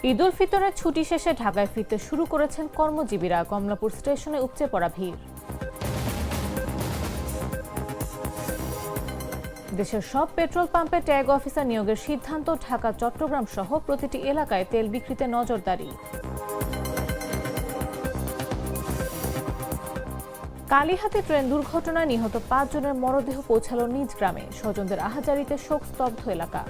ঈদ উল ফিতরের ছুটি শেষে ঢাকায় ফিরতে শুরু করেছেন কর্মজীবীরা। কমলাপুর স্টেশনে উপচে পড়া ভিড়। দেশের সব পেট্রোল পাম্পে ট্যাগ অফিসার নিয়োগের সিদ্ধান্ত। ঢাকা, চট্টগ্রাম সহ প্রতিটি এলাকায় তেল বিক্রিতে নজরদারি। কালিহাতি ট্রেন দুর্ঘটনায় নিহত 5 জনের মরদেহ পৌঁছালো নিজ গ্রামে। স্বজনদের আহাজারিতে শোকস্তব্ধ এলাকা।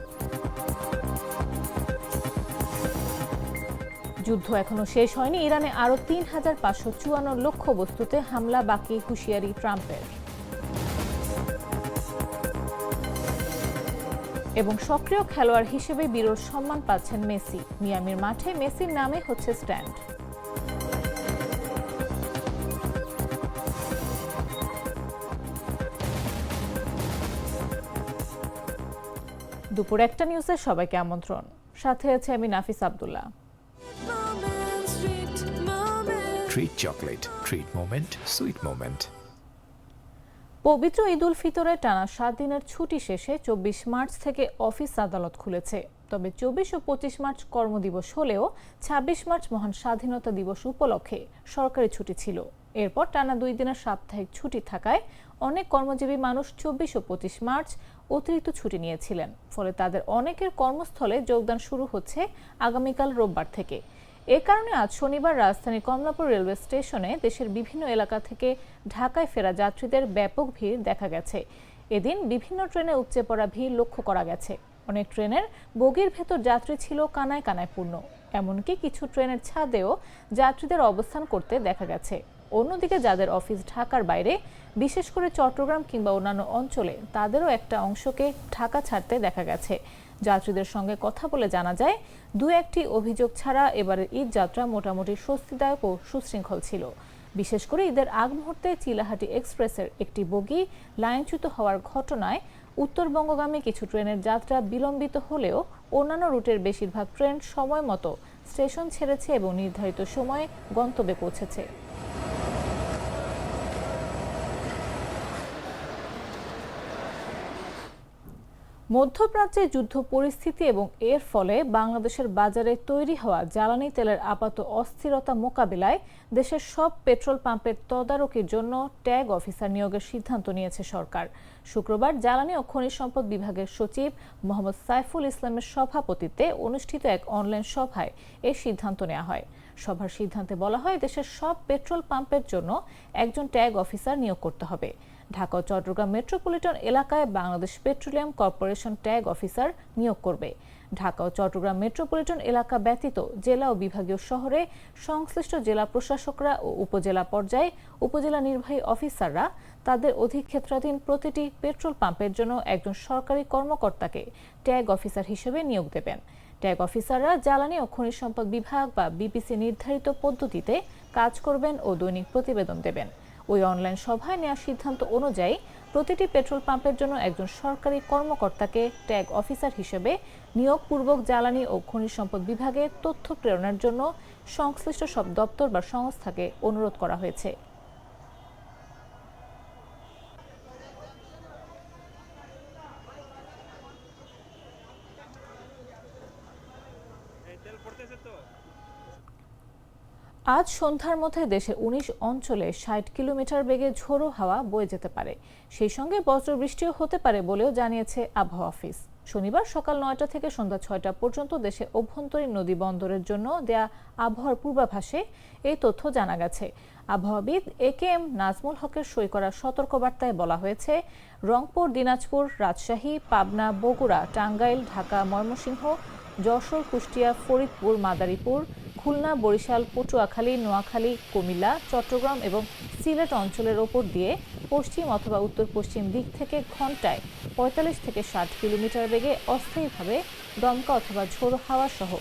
যুদ্ধ এখনো শেষ হয়নি। ইরানে আরও ৩,৫৫৪ লক্ষ্যবস্তুতে হামলা বাকি, হুঁশিয়ারি ট্রাম্পের। এবং সক্রিয় খেলোয়াড় হিসেবে বিরল সম্মান পাচ্ছেন মেসি। মিয়ামির মাঠে মেসির নামে হচ্ছে স্ট্যান্ড। দুপুর 1টা নিউজে সবাইকে আমন্ত্রণ। সাথে আছে আমি নাফিস Abdullah. Treat chocolate. Treat moment. Sweet moment. পবিত্র ঈদ উল ফিতরের টানা 7 দিনের ছুটি শেষে 24 মার্চ থেকে অফিস আদালত খুলেছে। তবে 24 ও 25 মার্চ কর্মদিবস হলেও 26 মার্চ মহান স্বাধীনতা দিবস উপলক্ষে সরকারি ছুটি ছিল। এরপর টানা 2 দিনের সাপ্তাহিক ছুটি থাকায় অনেক কর্মজীবী মানুষ 24 ও 25 মার্চ অতিরিক্ত ছুটি নিয়েছিলেন। ফলে তাদের অনেকের কর্মস্থলে যোগদান শুরু হচ্ছে আগামীকাল রোববার থেকে। এ কারণে আজ শনিবার রাজধানীর কমলাপুর রেলওয়ে স্টেশনে দেশের বিভিন্ন এলাকা থেকে ঢাকায় ফেরা যাত্রীদের ব্যাপক ভিড় দেখা গেছে। এদিন বিভিন্ন ট্রেনে উপচে পড়া ভিড় লক্ষ্য করা গেছে। অনেক ট্রেনের বগির ভেতর যাত্রী ছিল কানায় কানায় পূর্ণ। এমনকি কিছু ট্রেনের ছাদেও যাত্রীদের অবস্থান করতে দেখা গেছে। অন্যদিকে যাদের অফিস ঢাকার বাইরে, বিশেষ করে চট্টগ্রাম কিংবা অন্যান্য অঞ্চলে, তাদেরও একটা অংশকে ঢাকা ছাড়তে দেখা গেছে। যাত্রীদের সঙ্গে কথা বলে জানা যায়, 2-1টি অভিযোগ ছাড়া এবারের ঈদ যাত্রা মোটামুটি স্বস্তিদায়ক ও সুশৃঙ্খল ছিল। বিশেষ করে ঈদের আগ মুহূর্তে চিলাহাটি এক্সপ্রেসের একটি বগি লাইনচ্যুত হওয়ার ঘটনায় উত্তরবঙ্গগামী কিছু ট্রেনের যাত্রা বিলম্বিত হলেও অন্যান্য রুটের বেশিরভাগ ট্রেন সময় মতো স্টেশন ছেড়েছে এবং নির্ধারিত সময়ে গন্তব্যে পৌঁছেছে। মধ্যপ্রাচ্যে যুদ্ধ পরিস্থিতি এবং এর ফলে বাংলাদেশের বাজারে তৈরি হওয়া জ্বালানি তেলের আপাত অস্থিরতা মোকাবিলায় দেশের সব পেট্রোল পাম্পের তদারকির জন্য ট্যাগ অফিসার নিয়োগের সিদ্ধান্ত নিয়েছে সরকার। শুক্রবার জ্বালানি ও খনিজ সম্পদ বিভাগের সচিব মোহাম্মদ সাইফুল ইসলামের সভাপতিত্বে অনুষ্ঠিত এক অনলাইন সভায় এই সিদ্ধান্ত নেওয়া হয়। সভার সিদ্ধান্তে বলা হয়, দেশের সব পেট্রোল পাম্পের জন্য একজন ট্যাগ অফিসার নিয়োগ করতে হবে। ঢাকা ও চট্টগ্রাম মেট্রোপলিটন এলাকায় Bangladesh petroleum corporation tag officer নিয়োগ করবে। ঢাকা ও চট্টগ্রাম মেট্রোপলিটন এলাকা ব্যতীত জেলা ও বিভাগীয় শহরে সংশ্লিষ্ট জেলা প্রশাসকরা ও উপজেলা পর্যায়ে উপজেলা নির্বাহী অফিসাররা তাদের অধিক্ষেত্রাধীন প্রতিটি পেট্রোল পাম্পের জন্য একজন সরকারি কর্মকর্তাকে ট্যাগ অফিসার হিসেবে নিয়োগ দেবেন। ট্যাগ অফিসাররা জ্বালানি ও খনিজ সম্পদ বিভাগ বা বিপিসি নির্ধারিত পদ্ধতিতে কাজ করবেন ও দৈনিক প্রতিবেদন দেবেন। ওই অনলাইন সভায় নেওয়া সিদ্ধান্ত অনুযায়ী প্রতিটি পেট্রোল পাম্পের জন্য একজন সরকারি কর্মকর্তাকে ট্যাগ অফিসার হিসেবে নিয়োগপূর্বক জ্বালানি ও খনিজ সম্পদ বিভাগে তথ্য প্রেরণের জন্য সংশ্লিষ্ট সব দপ্তর বা সংস্থাকে অনুরোধ করা হয়েছে। আজ সন্ধ্যার মধ্যে দেশের 19 অঞ্চলে 60 কিলোমিটার বেগে ঝোড়ো হাওয়া বয়ে যেতে পারে। সেই সঙ্গে বজ্রবৃষ্টিও হতে পারে বলেও জানিয়েছে আবহাওয়া অফিস। শনিবার সকাল 9টা থেকে সন্ধ্যা 6টা পর্যন্ত দেশে অভ্যন্তরীণ নদী বন্দরের জন্য দেয়া আবহাওয়ার পূর্বাভাসে এই তথ্য জানা গেছে। আবহাওয়াবিদ AKM নাজমুল হকের সই করা সতর্কবার্তায় বলা হয়েছে, রংপুর, দিনাজপুর, রাজশাহী, পাবনা, বগুড়া, টাঙ্গাইল, ঢাকা, ময়মনসিংহ, যশোর, কুষ্টিয়া, ফরিদপুর, মাদারীপুর, খুলনা, বরিশাল, পটুয়াখালী, নোয়াখালী, কুমিল্লা, চট্টগ্রাম এবং সিলেট অঞ্চলের ওপর দিয়ে পশ্চিম অথবা উত্তর পশ্চিম দিক থেকে ঘন্টায় 45 থেকে 60 কিলোমিটার বেগে অস্থায়ীভাবে দমকা অথবা ঝোড়ো হাওয়া সহ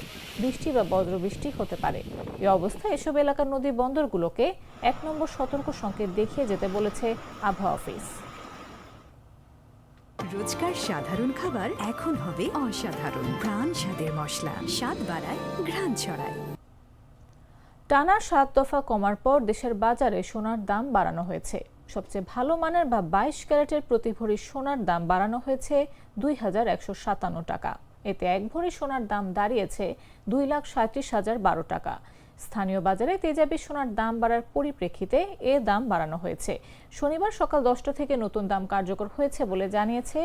বৃষ্টি বা বজ্রবৃষ্টি হতে পারে। এই অবস্থায় এসব এলাকার নদী বন্দরগুলোকে 1 নম্বর সতর্ক সংকেত দেখিয়ে যেতে বলেছে আবহাওয়া অফিস। রোজকার সাধারণ খাবার এখন হবে অসাধারণ। প্রাণ স্বাদের মশলা, স্বাদ বাড়ায়, ঘ্রাণ ছড়ায়। টানা 7 দফা কমার পর দেশের বাজারে সোনার দাম বাড়ানো হয়েছে। সবচেয়ে ভালো মানের বা 22 ক্যারেটের প্রতি ভরি সোনার দাম বাড়ানো হয়েছে 2157 টাকা। এতে 1 ভরি সোনার দাম দাঁড়িয়েছে 2,37,012 টাকা। স্থানীয় বাজারে তেজাবি সোনার দাম বাড়ার পরিপ্রেক্ষিতে এ দাম বাড়ানো হয়েছে। শনিবার সকাল 10টা থেকে নতুন দাম কার্যকর হয়েছে বলে জানিয়েছে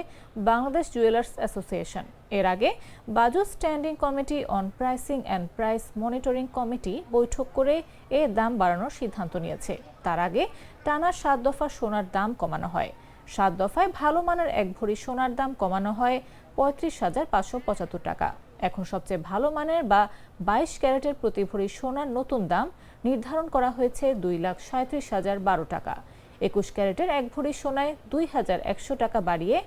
বাংলাদেশ জুয়েলার্স অ্যাসোসিয়েশন। এর আগে বাজু standing committee on pricing and price monitoring committee বৈঠক করে এ দাম বাড়ানোর সিদ্ধান্ত নিয়েছে। তার আগে টানা 7 দফা সোনার দাম কমানো হয়। 7 দফায় ভালো মানের 1 ভরি সোনার দাম কমানো হয় 35,575 টাকা। এখন সবচেয়ে ভালো মানের বা 22 ক্যারেটের প্রতি ভরি সোনার নতুন দাম নির্ধারণ করা হয়েছে 2,37,012 টাকা। 21 ক্যারেটের 1 ভরি সোনায় 2,100 টাকা বাড়িয়ে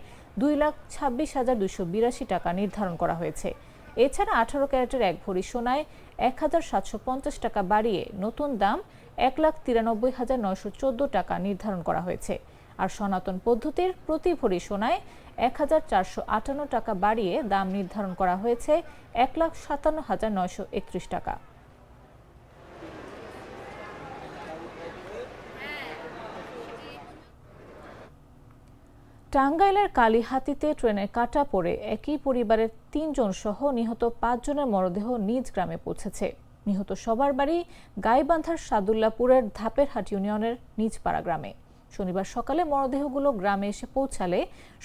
2,26,282 টাকা নির্ধারণ করা হয়েছে। এছাড়া 18 ক্যারেটের 1 ভরি সোনায় 1,750 টাকা বাড়িয়ে নতুন দাম 1,93,914 টাকা নির্ধারণ করা হয়েছে। আর সনাতন পদ্ধতির প্রতি ভরি সোনায় 1,458 টাকা বাড়িয়ে দাম নির্ধারণ করা হয়েছে 1,57,931 টাকা। টাঙ্গাইলের কালিহাতীতে ট্রেনের কাটা পড়ে একই পরিবারের 3 জন সহ নিহত 5 জনের মরদেহ নিজ গ্রামে পৌঁছেছে। নিহত সবার বাড়ি গাইবান্ধার সাদুল্লাপুরের ধাপেরহাট ইউনিয়নের নিজপাড়া গ্রামে। শনিবার সকালে মরদেহগুলো গ্রামে এসে পৌঁছালে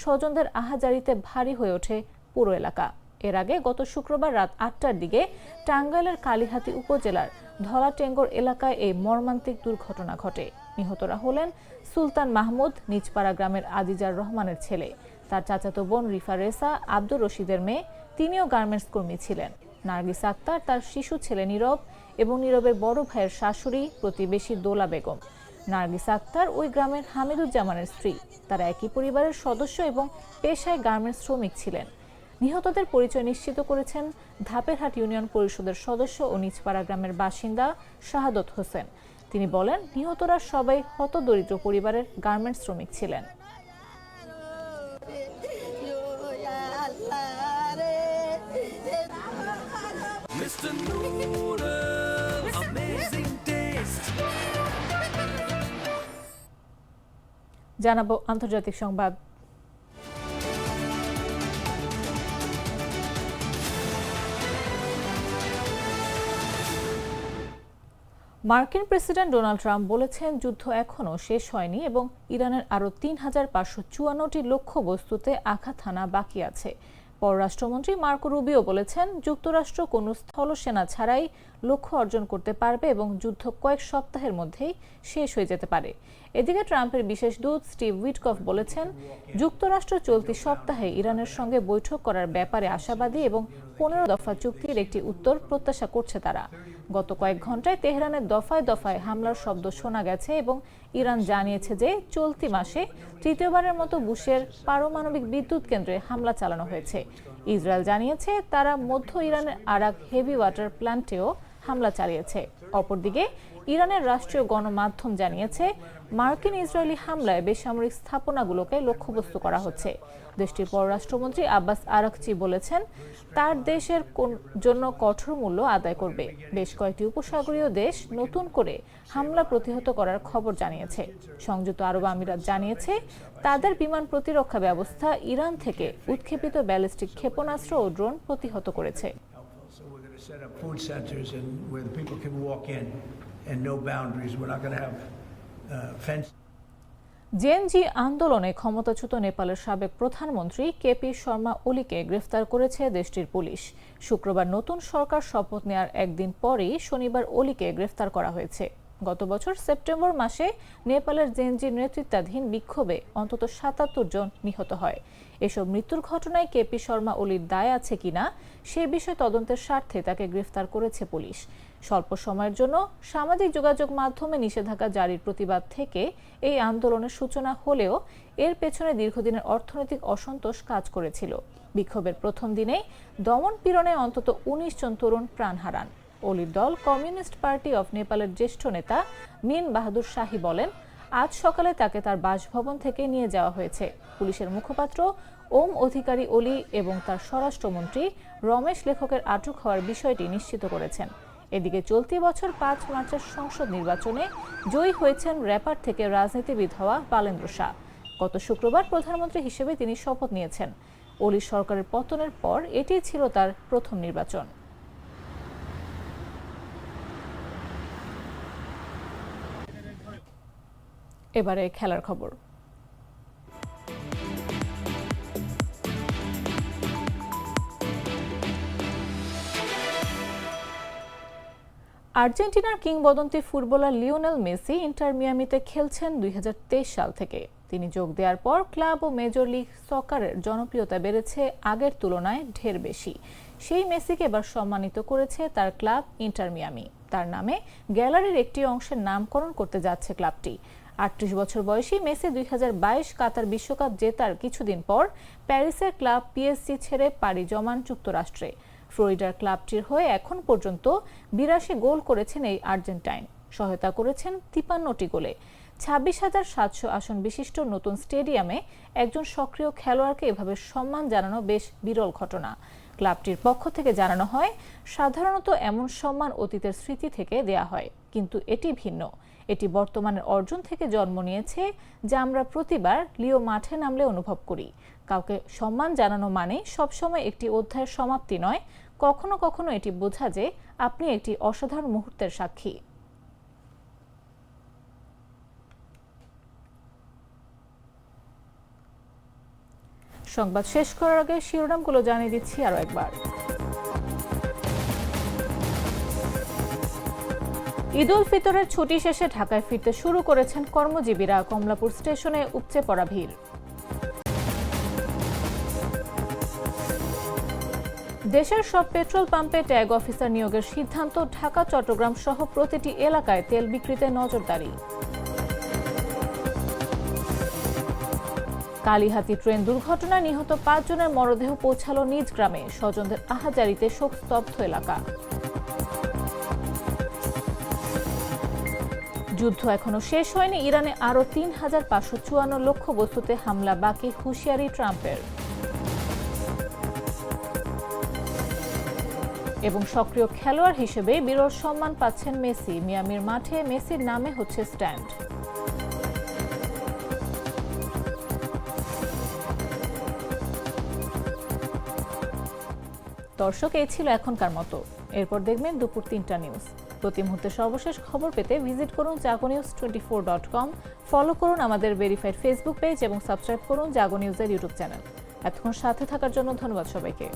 স্বজনদের আহাজারিতে ভারী হয়ে ওঠে পুরো এলাকা। এর আগে গত শুক্রবার রাত 8টার দিকে টাঙ্গাইলের কালিহাতী উপজেলার ধলাটেঙ্গর এলাকায় এই মর্মান্তিক দুর্ঘটনা ঘটে। নিহতরা হলেন সুলতান মাহমুদ, নিজপাড়া গ্রামের আজিজার রহমানের ছেলে। তার চাচাতো বোন রিফা রেসা আব্দুর রশিদের মেয়ে, তিনিও গার্মেন্টস কর্মী ছিলেন। নার্গিস আক্তার, তার শিশু ছেলে নীরব এবং নীরবের বড় ভাইয়ের শাশুড়ি প্রতিবেশী দোলা বেগম। নার্গিস আক্তার ওই গ্রামের হামিদুজ্জামানের স্ত্রী। তারা একই পরিবারের সদস্য এবং পেশায় গার্মেন্টস শ্রমিক ছিলেন। নিহতদের পরিচয় নিশ্চিত করেছেন ধাপেরহাট ইউনিয়ন পরিষদের সদস্য ও নিজপাড়া গ্রামের বাসিন্দা শাহাদত হোসেন। তিনি বলেন, নিহতরা সবাই হতদরিদ্র পরিবারের গার্মেন্টস শ্রমিক ছিলেন। জানাবো আন্তর্জাতিক সংবাদ। মার্কিন প্রেসিডেন্ট ডোনাল্ড ট্রাম্প বলেছেন, যুদ্ধ এখনও শেষ হয়নি এবং ইরানের আরও 3,554টি লক্ষ্যবস্তুতে আঘাত হানা বাকি আছে। পররাষ্ট্রমন্ত্রী মার্কো রুবিও বলেছেন, যুক্তরাষ্ট্র কোনো স্থলসেনা ছাড়াই লক্ষ্য অর্জন করতে পারবে এবং যুদ্ধ কয়েক সপ্তাহের মধ্যেই শেষ হয়ে যেতে পারে। এদিকে ট্রাম্পের বিশেষ দূত স্টিভ উইটকফ বলেছেন, যুক্তরাষ্ট্র চলতি সপ্তাহে ইরানের সঙ্গে বৈঠক করার ব্যাপারে আশাবাদী এবং 15 দফা চুক্তির একটি উত্তর প্রত্যাশা করছে তারা। গত কয়েক ঘন্টায় তেহরানের দফায় দফায় হামলার শব্দ শোনা গেছে এবং ইরান জানিয়েছে যে চলতি মাসে তৃতীয়বারের মতো বুশের পারমাণবিক বিদ্যুৎ কেন্দ্রে হামলা চালানো হয়েছে। ইসরায়েল জানিয়েছে তারা মধ্য ইরানের আরাক হেভি ওয়াটার প্ল্যান্টেও হামলা চালিয়েছে। অপরদিকে ইরানের রাষ্ট্রীয় গণমাধ্যম জানিয়েছে মার্কিন ইসরায়েলি হামলায় বেসামরিক স্থাপনাগুলোকে লক্ষ্যবস্তু করা হচ্ছে। দেশটির পররাষ্ট্রমন্ত্রী আব্বাস আরাকচি বলেছেন, তার দেশের জন্য কঠোর মূল্য আদায় করবে। বেশ কয়েকটি উপসাগরীয় দেশ নতুন করে হামলা প্রতিহত করার খবর জানিয়েছে। সংযুক্ত আরব আমিরাত জানিয়েছে তাদের বিমান প্রতিরক্ষা ব্যবস্থা ইরান থেকে উৎক্ষেপিত ব্যালিস্টিক ক্ষেপণাস্ত্র ও ড্রোন প্রতিহত করেছে। Set up food centers and where the people can walk in and no boundaries. We're not going to have fence. JNG আন্দোলনে ক্ষমতাচ্যুত নেপালের সাবেক প্রধানমন্ত্রী কেপি শর্মা ওলিকে গ্রেফতার করেছে দেশটির পুলিশ। শুক্রবার নতুন সরকার শপথ নেয়ার একদিন পরেই শনিবার ওলিকে গ্রেফতার করা হয়েছে। গত বছর সেপ্টেম্বর মাসে নেপালের জেএনজি নেতৃত্বাধীন বিক্ষোভে অন্তত 77 জন নিহত হয়। এসব মৃত্যুর ঘটনায় কেপি শর্মা ওলির দায় আছে কিনা সে বিষয়ে তদন্তের স্বার্থে তাকে গ্রেফতার করেছে পুলিশ। স্বল্প সময়ের জন্য সামাজিক যোগাযোগ মাধ্যমে নিষেধাজ্ঞা জারির প্রতিবাদ থেকে এই আন্দোলনের সূচনা হলেও এর পেছনে দীর্ঘদিনের অর্থনৈতিক অসন্তোষ কাজ করেছিল। বিক্ষোভের প্রথম দিনেই দমন পীড়নে অন্তত 19 জন তরুণ প্রাণ হারান। ওলির দল কমিউনিস্ট পার্টি অফ নেপালের জ্যেষ্ঠ নেতা মিন বাহাদুর শাহী বলেন, আজ সকালে তাকে তার বাসভবন থেকে নিয়ে যাওয়া হয়েছে। পুলিশের মুখপাত্র ওম অধিকারী ওলি এবং তার স্বরাষ্ট্রমন্ত্রী রমেশ লেখকের আটক হওয়ার বিষয়টি নিশ্চিত করেছেন। এদিকে চলতি বছর 5 মার্চের সংসদ নির্বাচনে জয়ী হয়েছেন র্যাপার থেকে রাজনীতিবিদ হওয়া বালেন্দ্র শাহ। গত শুক্রবার প্রধানমন্ত্রী হিসেবে তিনি শপথ নিয়েছেন। ওলি সরকারের পতনের পর এটিই ছিল তার প্রথম নির্বাচন। এবারে খেলার খবর। আর্জেন্টিনার কিংবদন্তি ফুটবলার লিওনেল মেসি ইন্টার মিয়ামিতে খেলছেন 2023 সাল থেকে। তিনি যোগ দেওয়ার পর ক্লাব ও মেজর লিগ সকারের জনপ্রিয়তা বেড়েছে আগের তুলনায় ঢের বেশি। সেই মেসিকে এবার সম্মানিত করেছে তার ক্লাব ইন্টার মিয়ামি। তার নামে গ্যালারির একটি অংশের নামকরণ করতে যাচ্ছে ক্লাবটি। 38 বছর বয়সী মেসি 2022 কাতার বিশ্বকাপ জেতার কিছুদিন পর প্যারিসের ক্লাব পিএসজি ছেড়ে পাড়ি জমান যুক্তরাষ্ট্রে। ফ্লোরিডার ক্লাবটির হয়ে এখন পর্যন্ত 82 গোল করেছেন এই আর্জেন্টাইন। সহায়তা করেছেন 53টি গোলে। 26,700 আসন বিশিষ্ট নতুন স্টেডিয়ামে একজন সক্রিয় খেলোয়াড়কে এভাবে সম্মান জানানো বেশ বিরল ঘটনা। ক্লাবটির পক্ষ থেকে জানানো হয়, সাধারণত এমন সম্মান অতীতের স্মৃতি থেকে দেয়া হয়, কিন্তু এটি ভিন্ন। এটি বর্তমানের অর্জন থেকে জন্ম নিয়েছে, যা আমরা প্রতিবার লিও মাঠে নামলে অনুভব করি। কাউকে সম্মান জানানো মানে সবসময় একটি অধ্যায়ের সমাপ্তি নয়, কখনো কখনো এটি বোঝা যে আপনি একটি অসাধারণ মুহূর্তের সাক্ষী। সংবাদ শেষ করার আগে শিরোনামগুলো জানিয়ে দিচ্ছি আরো একবার। ঈদ উল ফিতরের ছুটি শেষে ঢাকায় ফিরতে শুরু করেছেন কর্মজীবীরা। কমলাপুর স্টেশনে উপচে পড়া ভিড়। দেশের সব পেট্রোল পাম্পে ট্যাগ অফিসার নিয়োগের সিদ্ধান্ত। ঢাকা, চট্টগ্রাম সহ প্রতিটি এলাকায় তেল বিক্রিতে নজরদারি। কালিহাতী ট্রেন দুর্ঘটনায় নিহত 5 জনের মরদেহ পৌঁছালো নিজ গ্রামে। স্বজনদের আহাজারিতে শোকস্তব্ধ এলাকা। যুদ্ধ এখনো শেষ হয়নি। ইরানে আরও 3,554 লক্ষ্যবস্তুতে হামলা বাকি, হুঁশিয়ারি ট্রাম্পের। এবং সক্রিয় খেলোয়াড় হিসেবে বিরল সম্মান পাচ্ছেন মেসি। মিয়ামির মাঠে মেসির নামে হচ্ছে স্ট্যান্ড। দর্শক, এই ছিল এখনকার মতো। এরপর দেখবেন দুপুর 3টা নিউজ। প্রতি মুহূর্তে সর্বশেষ খবর পেতে ভিজিট করুন jagonews24.com, ফলো করুন আমাদের ভেরিফাইড ফেসবুক পেজ এবং সাবস্ক্রাইব করুন জাগো নিউজের ইউটিউব চ্যানেল। এতক্ষণ সাথে থাকার জন্য ধন্যবাদ সবাইকে।